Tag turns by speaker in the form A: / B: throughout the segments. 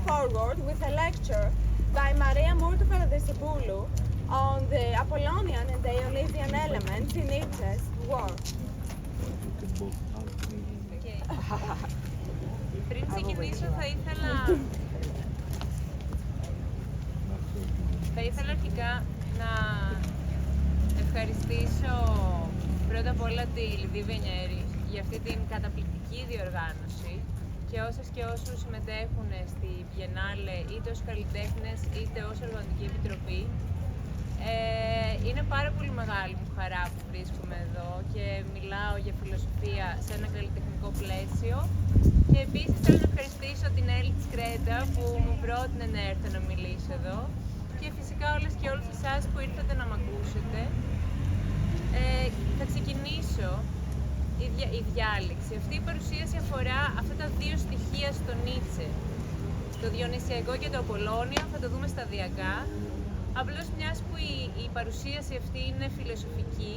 A: forward with a lecture by MOURTOU PARADEISOPOULOU on the Apollonian and Dionysian elements in Nietzsche's work.
B: Okay. Πριν ξεκινήσω θα ήθελα αρχικά να ευχαριστήσω πρώτα απ' όλα τη LYDIA VENIERI'S για αυτή την καταπληκτική διοργάνωση και όσες και όσους συμμετέχουν στη Biennale είτε ως καλλιτέχνες είτε ως οργανωτική επιτροπή. Είναι πάρα πολύ μεγάλη μου χαρά που βρίσκομαι εδώ και μιλάω για φιλοσοφία σε ένα καλλιτεχνικό πλαίσιο. Και επίσης θέλω να ευχαριστήσω την LYDIA που μου πρότεινε να έρθω να μιλήσω εδώ και φυσικά όλες και όλους εσάς που ήρθατε να μ' ακούσετε. Θα ξεκινήσω η διάλεξη. Αυτή η παρουσίαση αφορά αυτά τα δύο στοιχεία στο Νίτσε. Το διονυσιακό και το Απολλόνιαν, θα το δούμε σταδιακά. Απλώς μιας που η παρουσίαση αυτή είναι φιλοσοφική,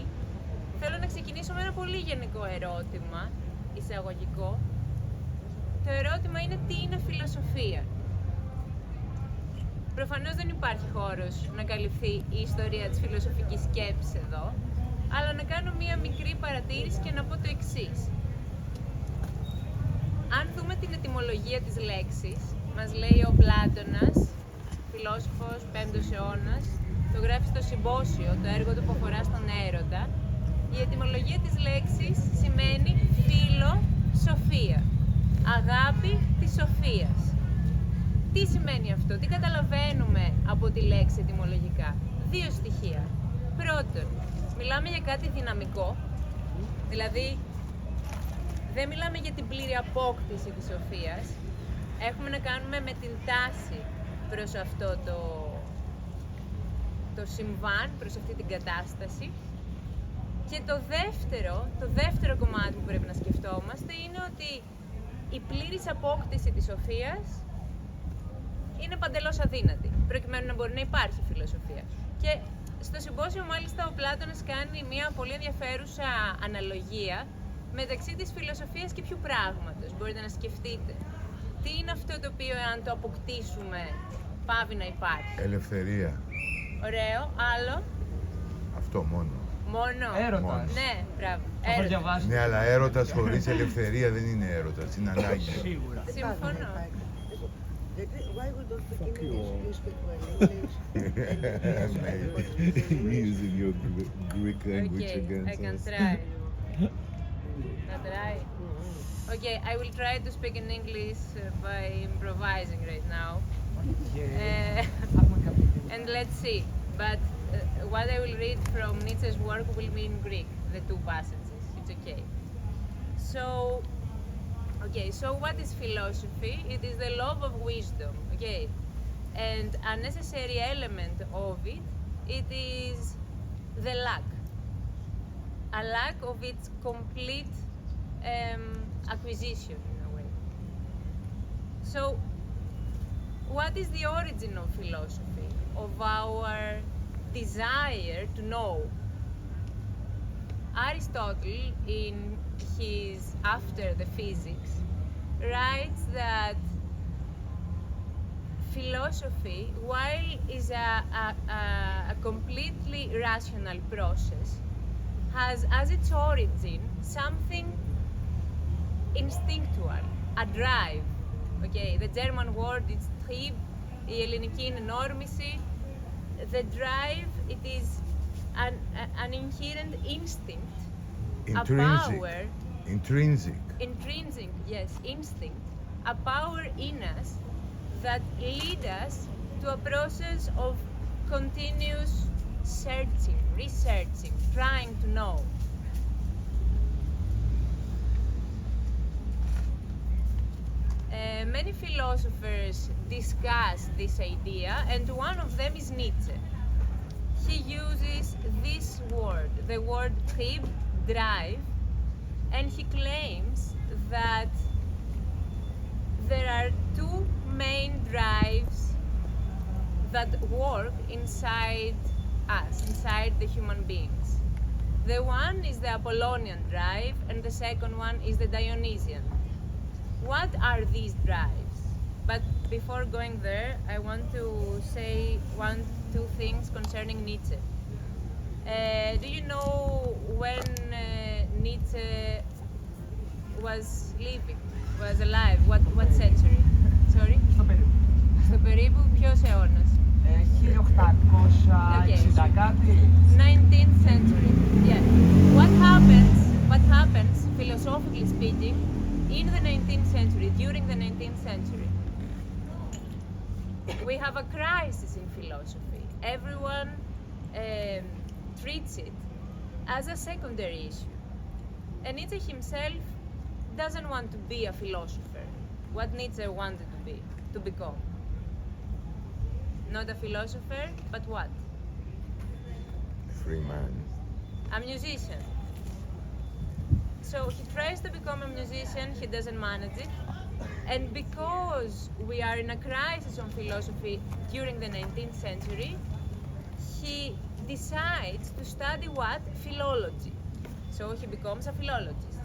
B: θέλω να ξεκινήσω με ένα πολύ γενικό ερώτημα, εισαγωγικό. Το ερώτημα είναι τι είναι φιλοσοφία. Προφανώς δεν υπάρχει χώρος να καλυφθεί η ιστορία της φιλοσοφικής σκέψης εδώ, αλλά να κάνω μία μικρή παρατήρηση και να πω το εξής. Αν δούμε την ετυμολογία της λέξης, μας λέει ο Πλάτωνας, φιλόσοφος 5ος αιώνας, το γράφει στο Συμπόσιο, το έργο του που αφορά στον έρωτα. Η ετυμολογία της λέξης σημαίνει φιλοσοφία, αγάπη της σοφίας. Τι σημαίνει αυτό, τι καταλαβαίνουμε από τη λέξη ετυμολογικά? Δύο στοιχεία. Πρώτον, μιλάμε για κάτι δυναμικό, δηλαδή δεν μιλάμε για την πλήρη απόκτηση της σοφίας, έχουμε να κάνουμε με την τάση προς αυτό το συμβάν, προς αυτή την κατάσταση. Και το δεύτερο κομμάτι που πρέπει να σκεφτόμαστε είναι ότι η πλήρης απόκτηση της σοφίας είναι παντελώς αδύνατη, προκειμένου να μπορεί να υπάρχει φιλοσοφία. Και στο Συμπόσιο μάλιστα ο Πλάτωνας κάνει μια πολύ ενδιαφέρουσα αναλογία μεταξύ της φιλοσοφίας και ποιου πράγματος. Μπορείτε να σκεφτείτε. Τι είναι αυτό το οποίο αν το αποκτήσουμε πάβει να υπάρχει?
C: Ελευθερία.
B: Ωραίο. Άλλο?
C: Αυτό μόνο.
B: Μόνο.
D: Έρωτας.
B: Ναι, μπράβο.
D: Το διαβάσει.
C: Ναι, αλλά έρωτας χωρίς ελευθερία δεν είναι έρωτας, είναι ανάγκη.
D: Σίγουρα.
B: Συμφωνώ.
E: Why we don't speak English? You speak well English.
C: Using your Greek language
B: Okay,
C: against
B: I can
C: us.
B: try. Try. Okay, I will try to speak in English by improvising right now. And let's see. But what I will read from Nietzsche's work will be in Greek, the two passages. It's okay. So what is philosophy? It is the love of wisdom, okay? And a necessary element of it, it is the lack. A lack of its complete acquisition, in a way. So, what is the origin of philosophy? Of our desire to know? Aristotle, in his After the Physics, writes that philosophy, while is a completely rational process, has as its origin something instinctual, a drive. Okay, the German word is Trieb, η ελληνική είναι νόρμηση. The drive, it is an inherent instinct,
C: Intrinsic.
B: a power.
C: Intrinsic.
B: Yes, instinct, a power in us that lead us to a process of continuous searching, researching, trying to know. Many philosophers discuss this idea, and one of them is Nietzsche. He uses this word, the word Trieb, drive, and he claims that there are two main drives that work inside us, inside the human beings. The one is the Apollonian drive, and the second one is the Dionysian. What are these drives? But before going there, I want to say two things concerning Nietzsche. Do you know when Nietzsche was living, was alive? What century? Sorry? Στο περίπου ποιος αιώνας?
D: 1860 κάτι.
B: 19th century. Yeah. What happens, philosophically speaking, in the 19th century, during the 19th century? We have a crisis in philosophy. Everyone treats it as a secondary issue. And Nietzsche himself doesn't want to be a philosopher. What Nietzsche wanted to become. Not a philosopher, but what?
C: Free man.
B: A musician. So he tries to become a musician, he doesn't manage it. And because we are in a crisis on philosophy during the 19th century, he decides to study what? Philology. So he becomes a philologist.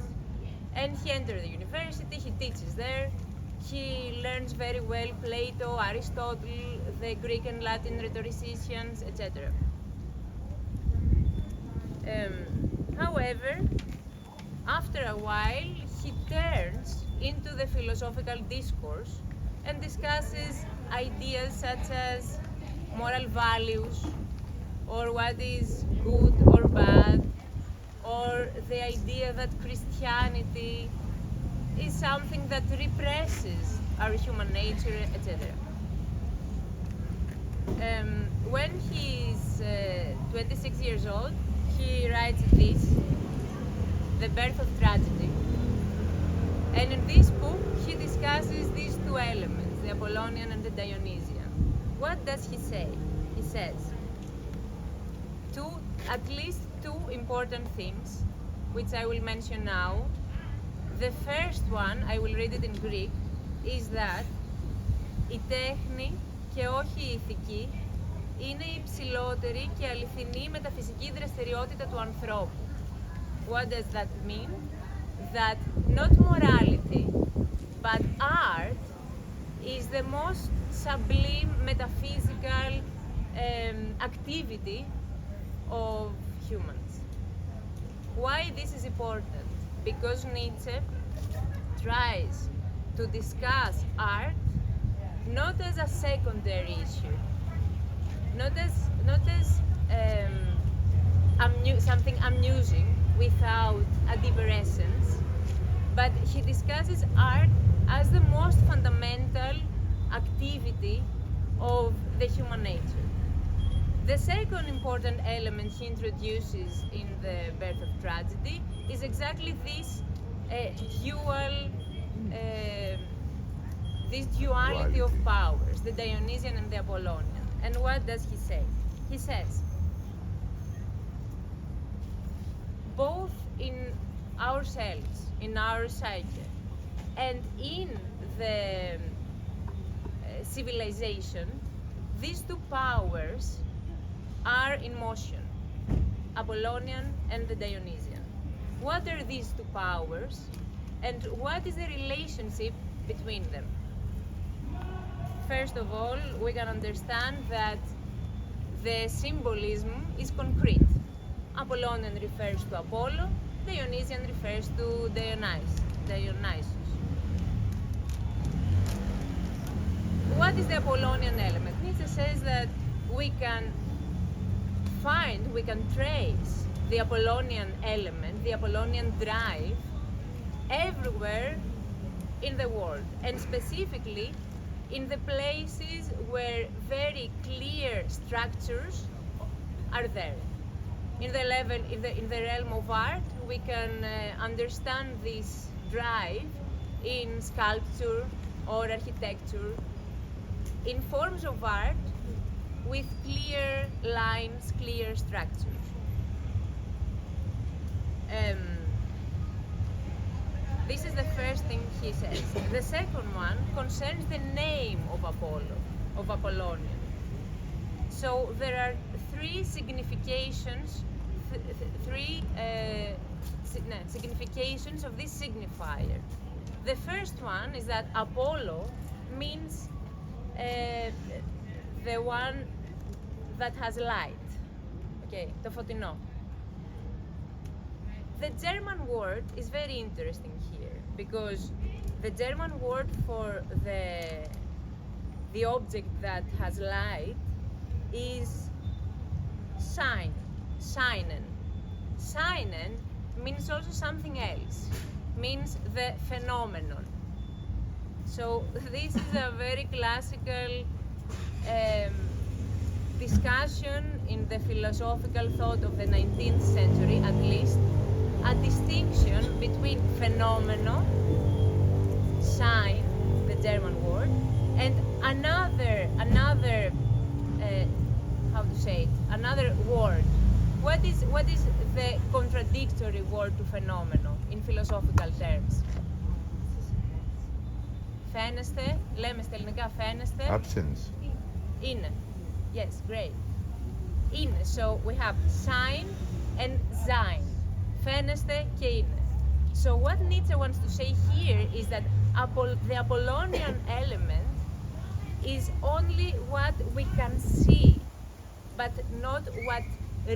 B: And he enters the university, he teaches there, he learns very well Plato, Aristotle, the Greek and Latin rhetoricians, etc. However, after a while, he turns into the philosophical discourse and discusses ideas such as moral values, or what is good or bad, or the idea that Christianity is something that represses our human nature, etc. When he's 26 years old, he writes this, The Birth of Tragedy. And in this book, he discusses these two elements, the Apollonian and the Dionysian. What does he say? He says, at least two important things, which I will mention now. The first one, I will read it in Greek, is that η τέχνη και όχι η ηθική είναι η υψηλότερη και αληθινή μεταφυσική δραστηριότητα του ανθρώπου. What does that mean? That not morality, but art is the most sublime metaphysical activity of humans. Why this is important? Because Nietzsche tries to discuss art not as a secondary issue, not as something amusing without a deeper essence, but he discusses art as the most fundamental activity of the human nature. The second important element he introduces in The Birth of Tragedy is exactly this duality of powers, the Dionysian and the Apollonian. And what does he say? He says, both in ourselves, in our psyche, and in the civilization, these two powers are in motion, Apollonian and the Dionysian. What are these two powers, and what is the relationship between them? First of all, we can understand that the symbolism is concrete. Apollonian refers to Apollo, Dionysian refers to Dionysus. What is the Apollonian element? Nietzsche says that we can trace the Apollonian element, the Apollonian drive, everywhere in the world, and specifically in the places where very clear structures are there. In the realm of art, we can understand this drive in sculpture or architecture, in forms of art with clear lines, clear structures. This is the first thing he says. The second one concerns the name of Apollo, of Apollonian. So there are three significations, significations of this signifier. The first one is that Apollo means the one that has light. Okay, το φωτεινό. The German word is very interesting here because the German word for the object that has light is Schein, Scheinen. Scheinen means also something else, means the phenomenon. So this is a very classical discussion in the philosophical thought of the 19th century, at least, a distinction between phenomenon, Schein, the German word, and another how to say it, another word. What is the contradictory word to phenomenon in philosophical terms? Φαίνεστε, λέμε στα ελληνικά φαίνεστε.
C: Absence.
B: Είναι. Yes, great. Είναι. So we have sein and sein. Φαίνεστε και είναι. So what Nietzsche wants to say here is that the Apollonian element is only what we can see, but not what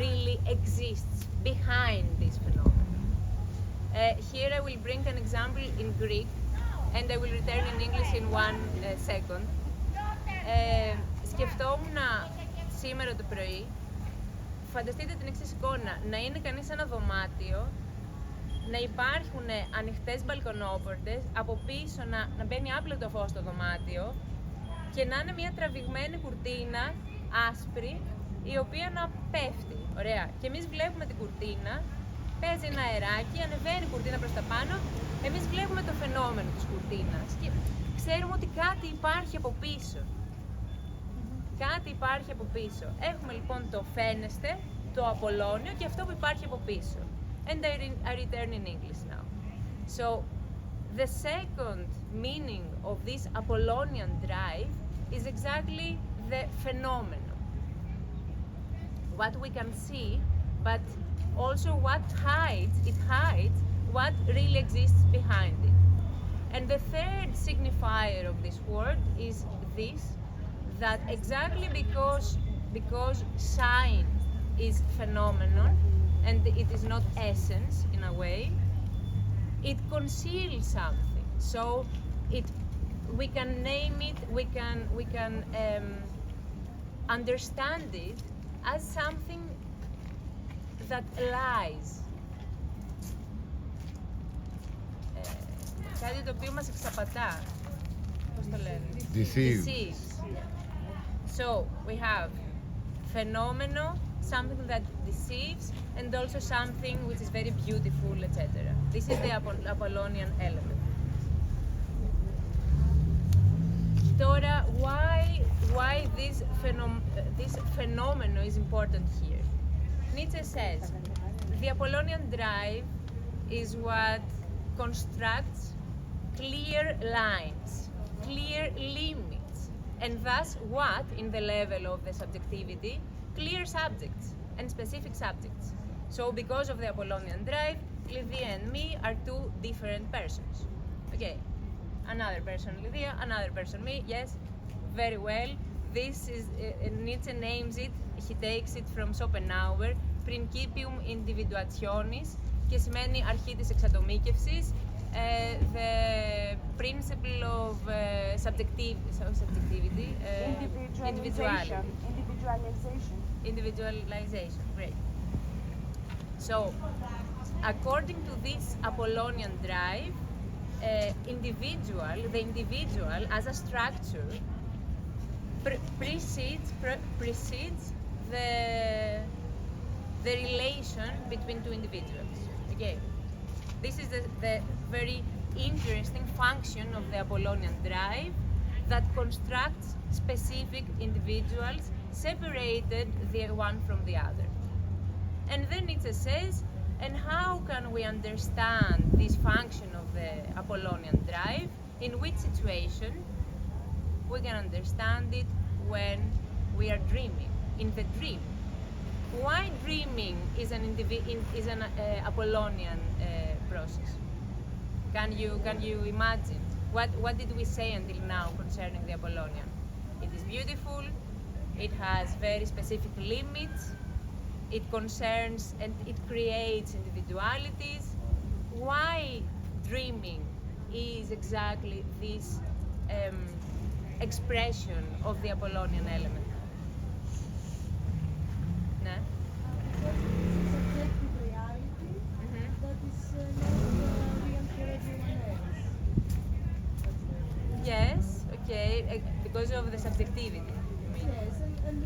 B: really exists behind this phenomenon. Here I will bring an example in Greek, and I will return in English in one second. Σκεφτόμουν σήμερα το πρωί, φανταστείτε την εξής εικόνα, να είναι κανείς σε ένα δωμάτιο, να υπάρχουν ανοιχτές μπαλκονόπορτες, από πίσω να μπαίνει άπλωτο φως στο δωμάτιο και να είναι μια τραβηγμένη κουρτίνα, άσπρη, η οποία να πέφτει. Ωραία. Και εμείς βλέπουμε την κουρτίνα, παίζει ένα αεράκι, ανεβαίνει η κουρτίνα προς τα πάνω, εμείς βλέπουμε το φαινόμενο της κουρτίνας και ξέρουμε ότι κάτι υπάρχει από πίσω. Κάτι υπάρχει από πίσω. Έχουμε λοιπόν το φαίνεστε, το Απολλώνιο και αυτό που υπάρχει από πίσω. And I return in English now. So, the second meaning of this Apollonian drive is exactly the phenomenon. What we can see, but also what it hides what really exists behind it. And the third signifier of this word is this, that exactly because sign is phenomenon and it is not essence in a way, it conceals something. So we can name it, we can understand it as something that lies. Κάτι το οποίο μας εξαπατά. Πώς το λένε?
C: Deceives.
B: So we have phenomenon, something that deceives, and also something which is very beautiful, etc. This is the Apollonian element. Τώρα, why this phenomenon is important here? Nietzsche says, the Apollonian drive is what constructs clear lines, clear limits, and thus what, in the level of the subjectivity, clear subjects and specific subjects. So because of the Apollonian drive, Lydia and me are two different persons. Okay, another person Lydia, another person me, yes, very well. This is, Nietzsche names it, he takes it from Schopenhauer, principium individuationis, και σημαίνει αρχή της εξατομίκευσης, the principle of subjectivity, individualization, great. So, according to this Apollonian drive, the individual as a structure precedes the relation between two individuals. Okay. This is the very interesting function of the Apollonian drive that constructs specific individuals separated the one from the other. And then Nietzsche says, and how can we understand this function of the Apollonian drive? In which situation? We can understand it when we are dreaming, in the dream. Why dreaming is an Apollonian process? Can you imagine? What did we say until now concerning the Apollonian? It is beautiful, It has very specific limits. It concerns and it creates individualities. Why dreaming is exactly this expression of the Apollonian element? Ναι.
D: Subjective reality that is not real for everyone else.
B: Yes, okay, because of the subjectivity. You mean?
D: Yes, and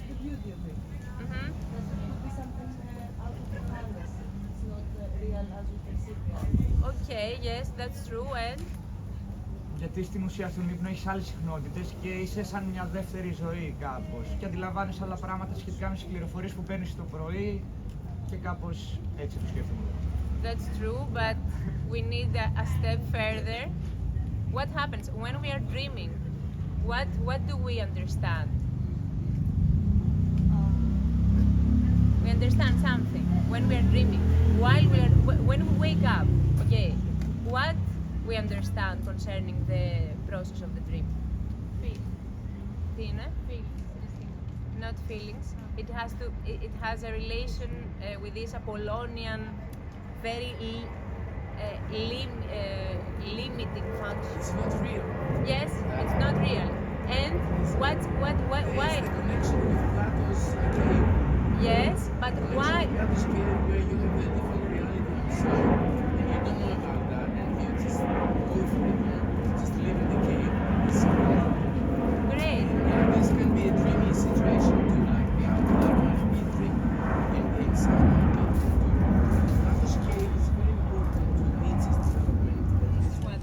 D: the beauty of it.
B: Mhm.
D: That it could be something out of the fantasy. It's not real as we perceive it.
B: Okay, yes, that's true. And
F: Γιατί στην ουσία στον ύπνο έχεις άλλες συχνότητες και είσαι σαν μια δεύτερη ζωή κάπως. Και αντιλαμβάνεσαι άλλα πράγματα σχετικά με τις πληροφορίες που παίρνεις το πρωί και κάπως έτσι το σκέφτομαι.
B: that's true, but we need a step further. What happens when we are dreaming? What do we understand? We understand something when we are dreaming. When we wake up, okay, what we understand concerning the process of the dream? Τι είναι? Not feelings. It has a relation with this Apollonian, very limiting function.
G: It's not real.
B: Yes, it's not real. And why?
G: It's the connection with Plato's cave.
B: Yes, but why?
G: Plato's cave where you have a different reality inside, and you don't know about that, and you just go for it, just live in the cave. It's
B: Great.
G: this can be a dreamy situation too, like the afterlife might be a dream inside my cave. Plato's cave is very important to NIETZSCHE's development.
B: This is what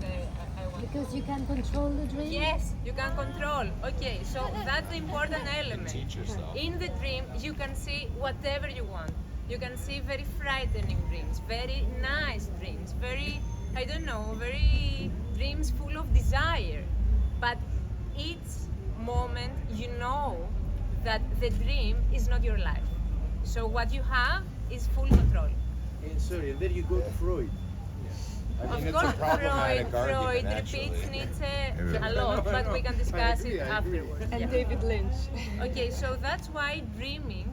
B: I want.
H: Because you can control the dream?
B: Yes, you can control. Okay, so that's the important element. In the dream, you can see whatever you want. You can see very frightening dreams, very nice dreams, very, I don't know, very dreams full of desire. But each moment you know that the dream is not your life. So what you have is full control.
G: And sorry, and then you go to Freud.
B: Of
C: it's a
B: course,
C: problematic
B: Freud
C: argument,
B: repeats
C: actually.
B: Nietzsche
C: Yeah.
B: a lot, but we can discuss it
G: I agree.
B: afterwards.
E: And
B: Yeah.
E: David Lynch.
B: Okay, so that's why dreaming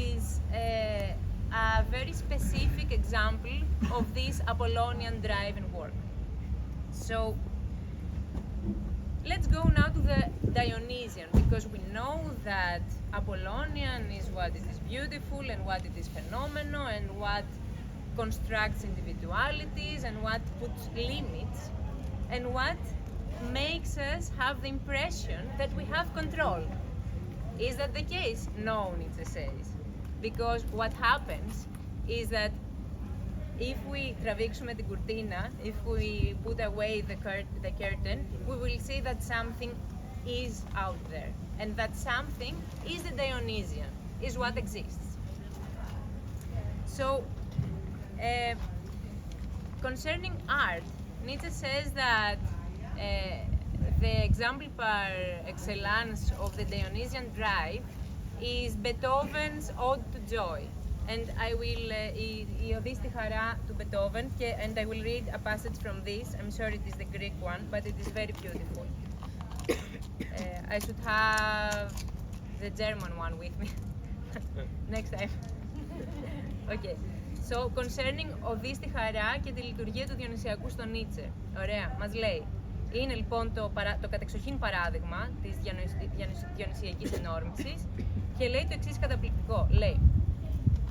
B: is a very specific example of this Apollonian drive and work. So let's go now to the Dionysian, because we know that Apollonian is what it is beautiful and what it is phenomenal and what constructs individualities and what puts limits and what makes us have the impression that we have control. Is that the case? No, Nietzsche says. Because what happens is that if we τραβήξουμε την κουρτίνα, if we put away the curtain, we will see that something is out there. And that something is the Dionysian, is what exists. So, concerning art, Nietzsche says that the example par excellence of the Dionysian drive is Beethoven's Ode to Joy. And I will, η οδή στη χαρά του Beethoven, and I will read a passage from this. I'm sure it is the Greek one, but it is very beautiful. I should have the German one with me next time. Okay. So, concerning οδή στη χαρά και τη λειτουργία του Διονυσιακού στον Νίτσε. Ωραία, μας λέει. Είναι λοιπόν το κατεξοχήν παράδειγμα της διονυσιακής ενόρμησης και λέει το εξής καταπληκτικό. Λέει,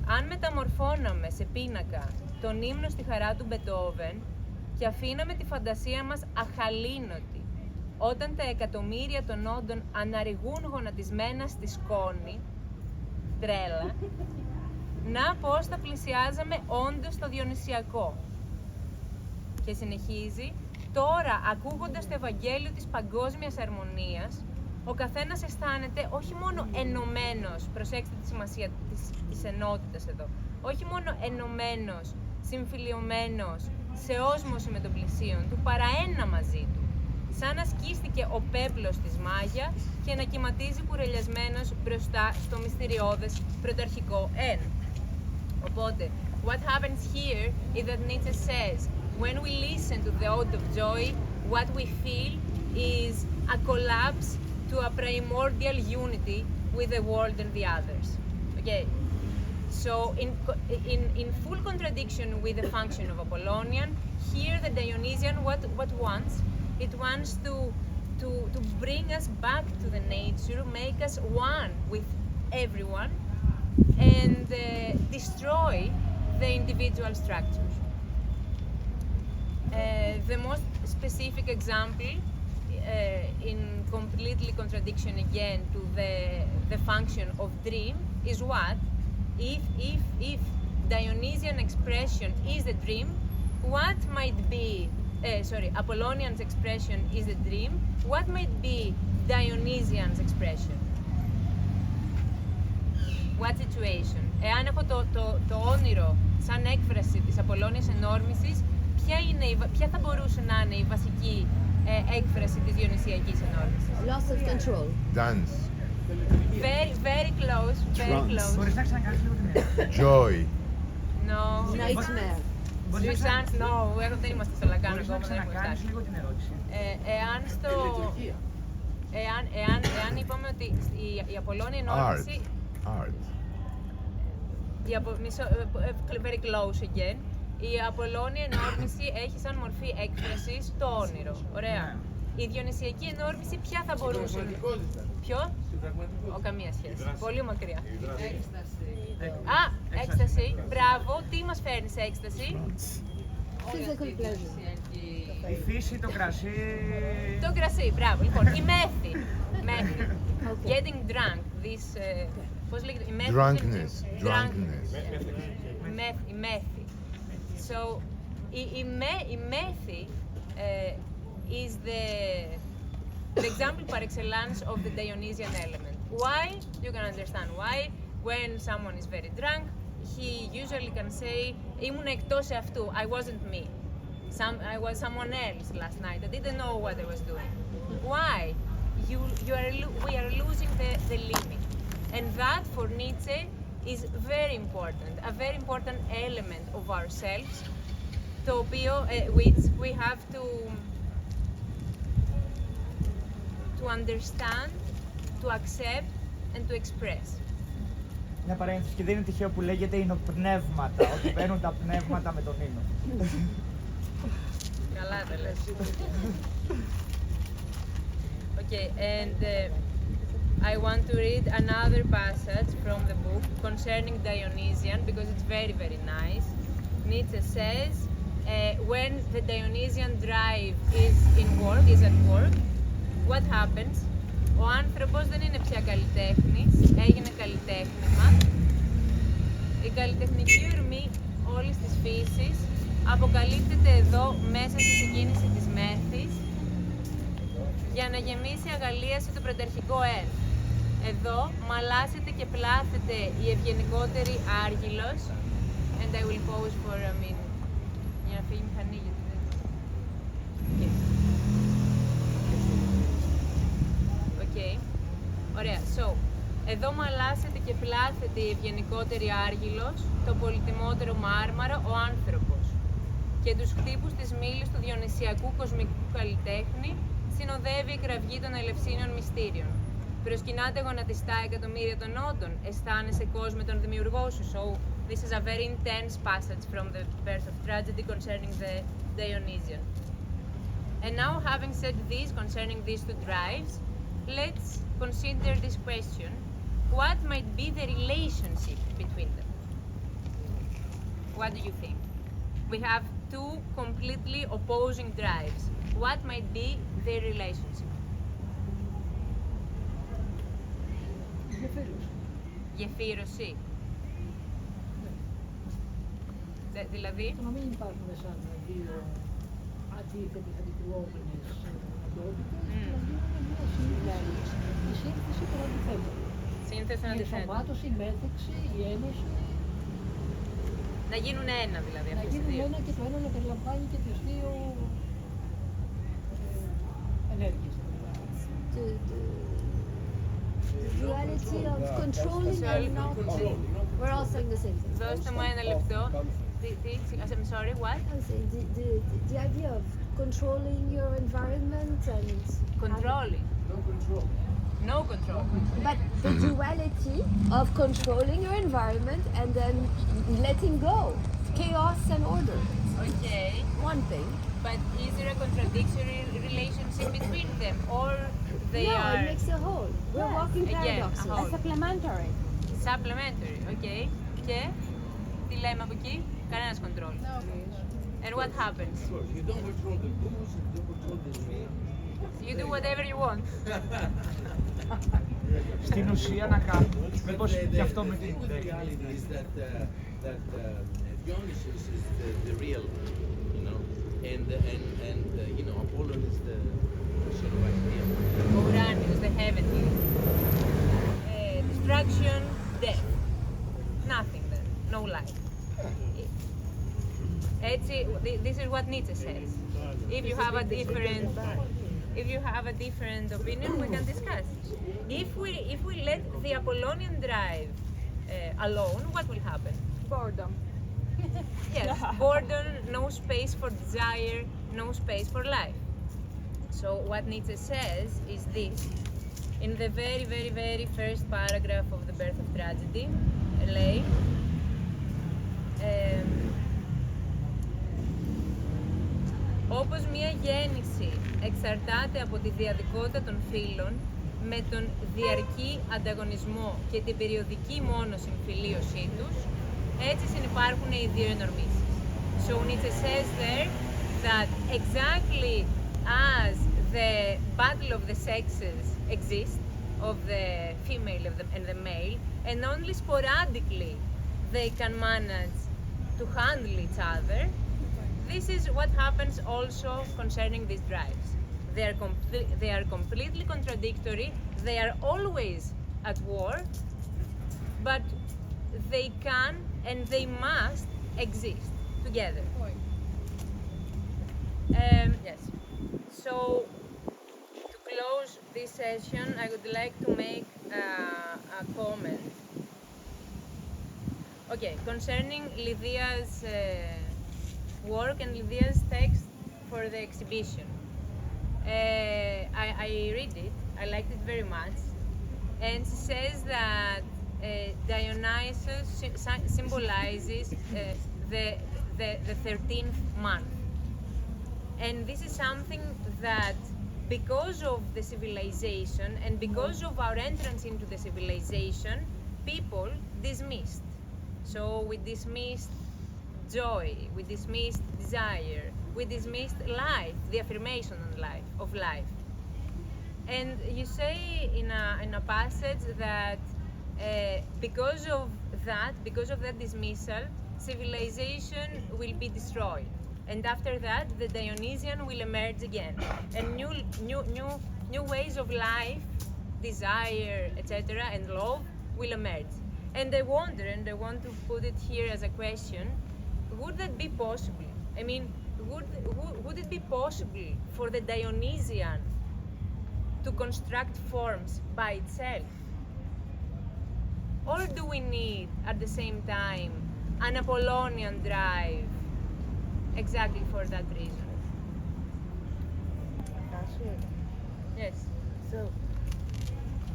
B: αν μεταμορφώναμε σε πίνακα τον ύμνο στη χαρά του Μπετόβεν και αφήναμε τη φαντασία μας αχαλήνωτη όταν τα εκατομμύρια των όντων αναρριγούν γονατισμένα στη σκόνη, τρέλα, να πώς θα πλησιάζαμε όντως το Διονυσιακό. Και συνεχίζει, τώρα ακούγοντας το Ευαγγέλιο της παγκόσμιας αρμονίας, ο καθένας αισθάνεται όχι μόνο ενωμένος, προσέξτε τη σημασία της ενότητας εδώ, όχι μόνο ενωμένος, συμφιλιωμένος, σε όσμωση με τον πλησίον του, παρά ένα μαζί του. Σαν να σκίστηκε ο πέπλος της Μάγια και να κυματίζει κουρελιασμένος μπροστά στο μυστηριώδες πρωταρχικό «εν». Οπότε, what happens here is that Nietzsche says, when we listen to the Ode of Joy, what we feel is a collapse to to a primordial unity with the world and the others. Okay. So in full contradiction with the function of Apollonian, here the Dionysian what wants? It wants to bring us back to the nature, make us one with everyone, and destroy the individual structures. The most specific example, in completely contradiction again to the function of dream, is what? If Dionysian expression is the dream, what might be, Apollonian's expression is the dream, what might be Dionysian's expression? What situation? Εάν έχω το όνειρο σαν έκφραση της Απολλώνιας ενόρμησης, ποια θα μπορούσε να είναι η βασική έκφραση της Διονυσιακής ενόρμησης?
H: Loss of control.
C: Dance.
B: Very close, very close.
F: Μπορείς να ξανακάνεις λίγο την ερώτηση?
C: Joy.
B: No.
H: Nightmare.
B: Susan, no, δεν είμαστε στο Λαγκάνο
F: Μπορείς να
B: ακόμα, δεν έχουμε
F: ξανακάνεις
B: φτάσει.
F: λίγο την ερώτηση?
B: Εάν είπαμε ότι η Απολλώνια ενόρμηση...
C: Art.
B: Very close again. Η Απολλώνια ενόρμηση έχει σαν μορφή έκφρασης το όνειρο. Ωραία. Η Διονυσιακή ενόρμηση ποια θα μπορούσε? Ποιο? Καμία σχέση. Πολύ μακριά. Έκσταση. Μπράβο. Τι μας φέρνει σε έκσταση?
H: Physical pleasure.
F: Η φύση, το κρασί...
B: Το κρασί, μπράβο. Λοιπόν, η μέθη.
H: Okay.
B: Getting drunk. Πώς λέγεται? Η μέθη.
C: Drunkenness.
B: Η μέθη. So, η μέθη is the example par excellence of the Dionysian element. Why? You can understand why. When someone is very drunk, he usually can say, ήμουν εκτός αυτού, I wasn't me. I was someone else last night. I didn't know what I was doing. Why? We are losing the limit. And that, for Nietzsche, is very important, a very important element of ourselves, το οποίο, which we have to understand, to accept and to express.
F: Μια παρένθεση, και δεν είναι τυχαίο που λέγεται υνοπνεύματα, ότι μπαίνουν τα πνεύματα με τον ίνο.
B: Καλά τα λες. Okay, and I want to read another passage from the book concerning Dionysian because it's very, very nice. Nietzsche says, when the Dionysian drive is at work, what happens? Ο άνθρωπος δεν είναι πια καλλιτέχνης, έγινε καλλιτέχνημα. Η καλλιτεχνική ορμή όλης της φύσης αποκαλύπτεται εδώ μέσα στη συγκίνηση της μέθης για να γεμίσει αγαλίαση το πρωταρχικό εν. Εδώ μαλάσσεται και πλάθεται η ευγενικότερη άργυλος, and I will pause for a minute. Για να φύγει η μηχανή γιατί δεν... Okay. Ωραία. So, εδώ μαλάσσεται και πλάθεται η ευγενικότερη άργυλος, το πολυτιμότερο μάρμαρο, ο άνθρωπος. Και τους χτύπους της μήλης του διονυσιακού κοσμικού καλλιτέχνη συνοδεύει η κραυγή των ελευσίνων μυστήριων. Προσκυνάται γονατιστά εκατομμύρια των όντων, αισθάνεσαι κόσμο τον δημιουργό σου. So, this is a very intense passage from the Birth of Tragedy concerning the Dionysian. And now, having said this concerning these two drives, let's consider this question. What might be the relationship between them? What do you think? We have two completely opposing drives. What might be their relationship? Γεφύρωση. Δηλαδή.
I: Να μην υπάρχουν σαν δύο αντίθετες αντικρουόμενες αντότητες, να γίνουν μια συνδυασμένη. Η σύνθεση των αντιθέτων.
B: Σύνθεση των αντιθέτων.
I: Η ενσωμάτωση, η μέθεξη, η ένωση.
B: Να γίνουν ένα δηλαδή
I: αυτές οι δύο. Να γίνουν ένα και το ένα να περιλαμβάνει και τις δύο ενέργειες.
H: The duality of controlling and not. We're all saying the same thing.
B: Δώστε μου ένα λεπτό. I'm sorry, what?
H: I was saying the idea of controlling your environment and
B: controlling.
G: No control.
B: control.
H: But the duality of controlling your environment and then letting go. Chaos and order.
B: Okay,
H: One thing.
B: but is there a contradictory relationship between them, or they
H: No,
B: are
H: it makes a whole. We're walking
B: again
H: paradoxes.
B: a whole?
A: Supplementary.
B: Supplementary, okay. Και τι λέμε από εκεί, κανένας control. And what happens?
G: You don't control the booze, you don't control the street.
B: You do whatever you want.
F: Στην ουσία να κάνουμε. Μήπως γι' αυτό με την
G: The reality is that Dionysus is the real, you know, and you know, Apollon is the sort of idea.
B: Uranus, the heavenly. Destruction, death. Nothing then, no life. Έτσι, this is what Nietzsche says. If you have a different opinion, we can discuss. If we let the Apollonian drive alone, what will happen?
A: Boredom.
B: Yes, boredom, no space for desire, no space for life. So what Nietzsche says is this. In the very, very, very first paragraph of The Birth of Tragedy, λέει όπως μια γέννηση εξαρτάται από τη διαδικότητα των φύλων με τον διαρκή ανταγωνισμό και την περιοδική μόνο συμφιλίωσή τους, έτσι συνυπάρχουν οι δύο ενορμήσεις. So Nietzsche says there that exactly as the battle of the sexes exists, of the female and the male, and only sporadically they can manage to handle each other, this is what happens also concerning these drives. They are completely contradictory, they are always at war, but they can and they must exist together. Yes. So, to close this session, I would like to make a comment. Okay, concerning Lydia's work and Lydia's text for the exhibition. I read it, I liked it very much, and she says that Dionysus symbolizes the 13th month. And this is something that because of the civilization and because of our entrance into the civilization, people dismissed. So we dismissed joy, we dismissed desire, we dismissed life, the affirmation of life. And you say in a passage that because of that dismissal, civilization will be destroyed. And after that, the Dionysian will emerge again, and new ways of life, desire, etc., and love will emerge. And I wonder, and I want to put it here as a question: would that be possible? I mean, would it be possible for the Dionysian to construct forms by itself, or do we need at the same time an Apollonian drive? Exactly for that reason. Yes.
E: So,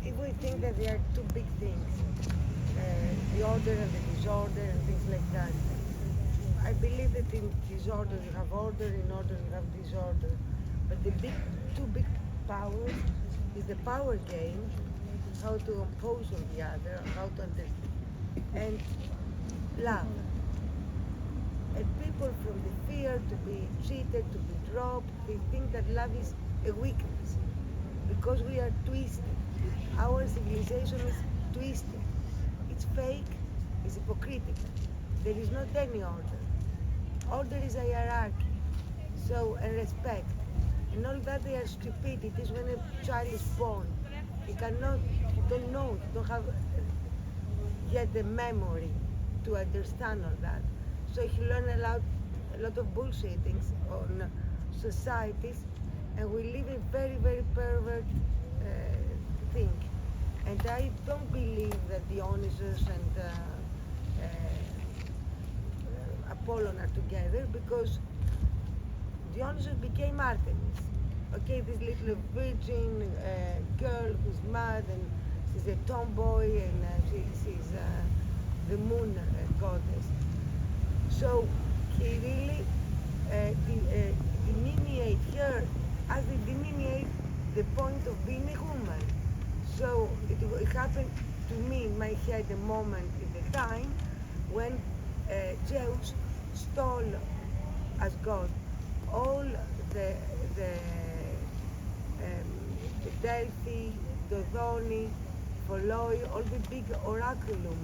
E: if we think that there are two big things, the order and the disorder and things like that, I believe that in disorder you have order, in order you have disorder. But the two big powers is the power game, how to oppose on the other, how to understand, and love. And people from the fear to be cheated, to be dropped, they think that love is a weakness because we are twisted. Our civilization is twisted. It's fake, it's hypocritical. There is not any order. Order is a hierarchy. So, and respect. And all that they are stupidities when a child is born. You don't know, you don't have yet the memory to understand all that. So he learned a lot of bullshittings on societies, and we live a very, very pervert thing. And I don't believe that Dionysus and Apollon are together, because Dionysus became Artemis. okay, this little virgin girl who's mad and she's a tomboy and she's the moon goddess. So he really delineate her as they delineate the point of being a woman. So it happened to me in my head a moment in the time when Zeus stole as God all the Delphi, Dodoni, Pholoi, all the big oraculum,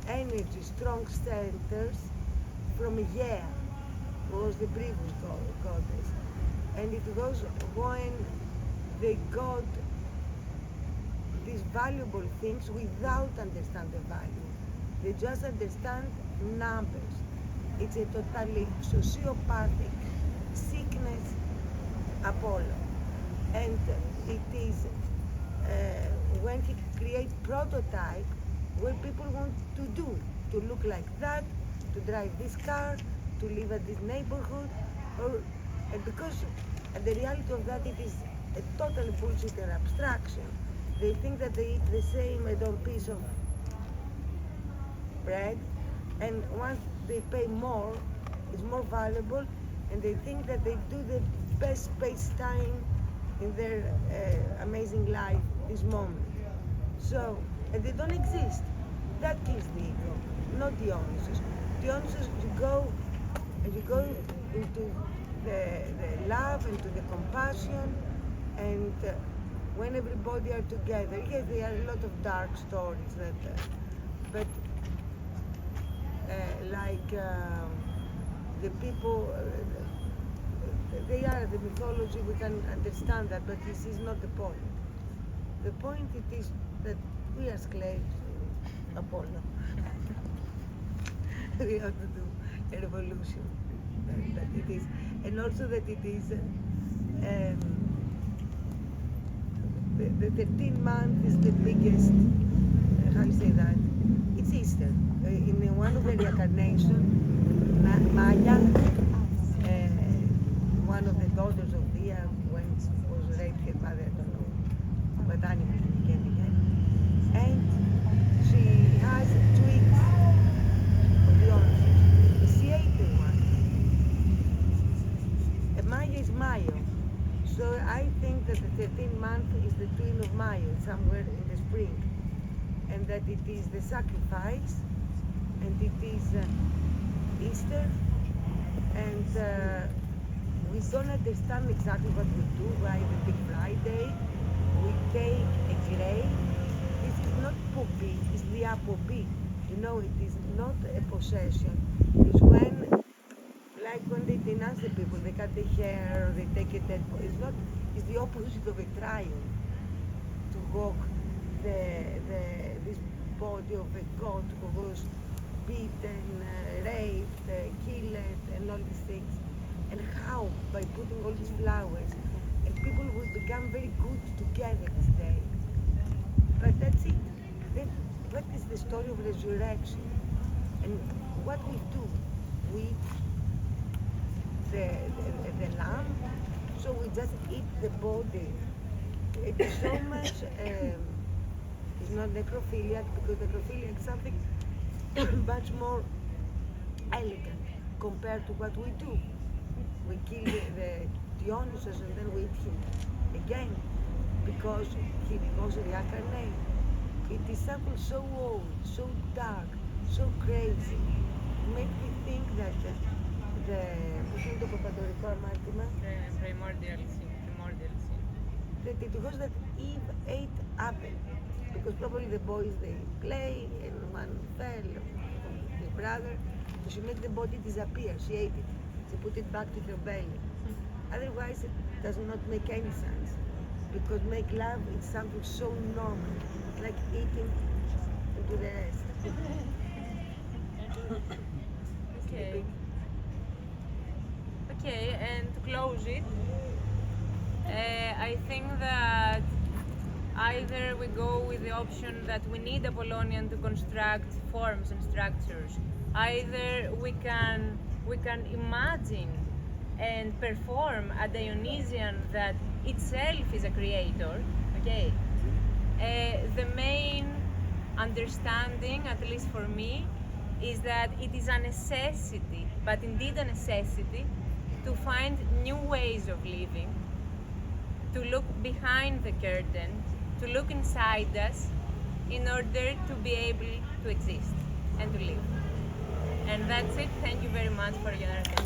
E: energy, strong centers from Gea, who was the previous goddess. And it was when they got these valuable things without understand the value. They just understand numbers. It's a totally sociopathic sickness, Apollo. And it is when he creates prototype what people want to do, to look like that, to drive this car, to live at this neighborhood, and because the reality of that, it is a total bullshit and abstraction. They think that they eat the same piece of bread, and once they pay more, it's more valuable, and they think that they do the best space-time in their amazing life, this moment. So, and they don't exist. That kills the ego, not Dionysus. Dionysus, you go into the love, into the compassion, and when everybody are together, yes, there are a lot of dark stories that, but like the people, they are the mythology, we can understand that, but this is not the point. The point it is that we are slaves, Apollo. We have to do a revolution. That it is, and also that it is the 13th month is the biggest, how you say that? It's Easter. In one of the reincarnation, Maya, one of the daughters of Dia, when was raped her mother, I don't know what animal she became again. And she has twins of Dionysus. She ate the one. And Maya is Mayo. So I think that the 13th month is the twin of Mayo, somewhere in the spring. And that it is the sacrifice, and it is Easter, and we don't understand exactly what we do by the Big Friday. We take a grave. This is not poppy, it's the apopi. You know, it is not a possession. It's when, like when they denounce the people, they cut the hair, or they take a dead body. It's the opposite of a triumph, to walk this body of a god who was beaten, raped, killed, and all these things. And how? By putting all these flowers. And people will become very good together this day. But that's it. Then what is the story of resurrection? And what we do? We eat the lamb, so we just eat the body. It is so much, it's not necrophiliac, because necrophiliac is something much more elegant compared to what we do. We kill the Dionysus and then we eat him again because he was reincarnated. It is something so old, so dark, so crazy. It makes me think that πώς είναι το παπαντορικό αμάρτημα?
B: Primordial sin.
E: That it was that Eve ate apple, because probably the boys they play and one fell from his brother, so she made the body disappear. She ate it. She put it back to her belly. Otherwise, it does not make any sense, because make love is something so normal, like eating into the rest.
B: Okay. Okay, and to close it, I think that either we go with the option that we need Apollonian to construct forms and structures, either we can imagine and perform a Dionysian that itself is a creator, okay? The main understanding, at least for me, is that it is a necessity, but indeed a necessity, to find new ways of living, to look behind the curtain, to look inside us, in order to be able to exist and to live. And that's it. Thank you very much for your attention.